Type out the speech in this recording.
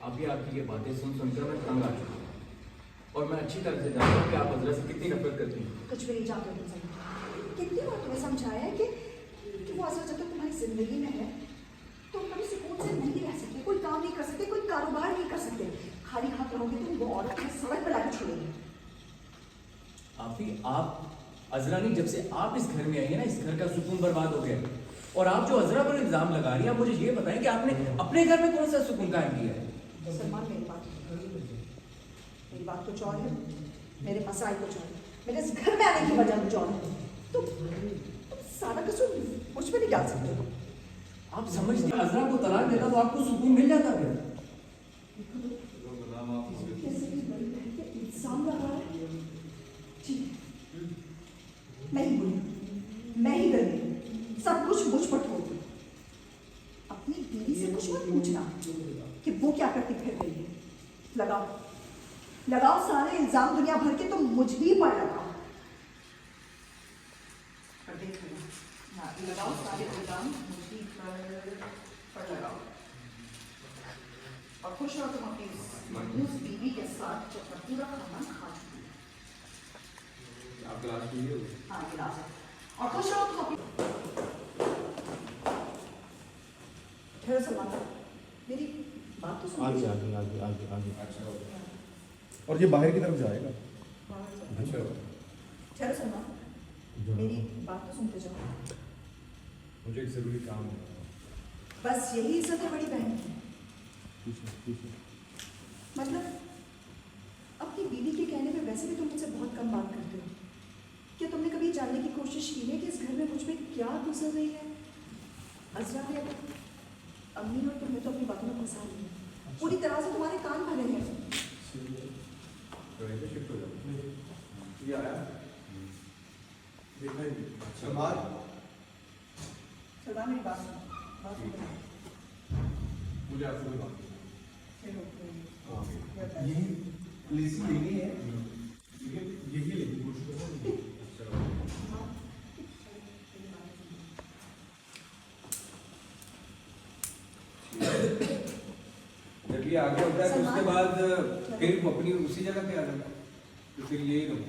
अभी आपकी ये बातें सुनकर मैं तंग आ चुका हूँ और मैं अच्छी तरह से जानता हूँ कि आप हजरत से कितनी नफरत करती हैं। कुछ भी नहीं जानते तुम समझ। कितनी बार तुम्हें समझाया है कि वो असल जब तक तुम्हारी जिंदगी में है तुम कभी सुकून से नहीं रह सकते, कोई काम नहीं कर सकते, कोई कारोबार नहीं कर सकते, खाली हाथ रहोगे तुम वो औरत है सड़क पर लाकर छोड़ेंगे। आप अजरानी, जब से आप इस घर में आई है ना, इस घर का सुकून बर्बाद हो गया। और आप जो अजरा पर इल्जाम लगा रही हैं, आप मुझे ये बताएं कि आपने अपने घर में कौन सा सुकून कायम किया है? सलमान मेरी बात कुछ और है, मेरे मसाइल कुछ और है, मेरे इस घर में आने की वजह कुछ और है। तुम सारा कसूर मुझ पे नहीं डाल सकते हो। आप समझते हैं अजरा को तलाक देता तो आपको सुकून मिल जाता फिर? इल्जाम लगा रहा है। ठीक है, मैं ही बोली, मैं ही गई, सब कुछ मुझ पर छोड़ दो। अपनी बीवी से कुछ मत पूछना कि वो क्या करती फिर रही है। लगाओ सारे इल्जाम दुनिया भर के, तुम मुझ ही पर लगाओ। लगाओ सारे इल्जाम मुझ ही पर लगाओ और खुश रहो तुम अपनी मनहूस बीवी के साथ जो पूरा खाना खा चुकी है। आप गिलास पीजिए। हाँ गिलास, और खुश रहो तुम अपनी। ठहरो सलमान, मेरी बात तो सुनो। आगे आगे आगे आगे आगे। अच्छा, और ये बाहर की तरफ जाएगा। अच्छा। ठहरो सलमान, मेरी बात तो सुनते जाओ। मुझे एक जरूरी काम है। बस यही इज्जत है बड़ी बहन की। मतलब अपनी बीवी के कहने पे वैसे भी तुम मुझसे बहुत कम बात करते हो। क्या तुमने कभी जानने की कोशिश की है कि इस घर में मुझ में क्या गुजर रही है? अजरा ने अम्मी और तुम्हें तो अपनी बातों में फंसा लिया, पूरी तरह से तुम्हारे कान भरे हैं। सलमान मेरी बात सुनो। मुझे आपसे कोई बात यही प्लेस यही है, यही लेगी कोशिश। जब ये आगे होता है तो उसके बाद फिर वो अपनी उसी जगह पे आ जाता है, तो फिर यही रहूँ।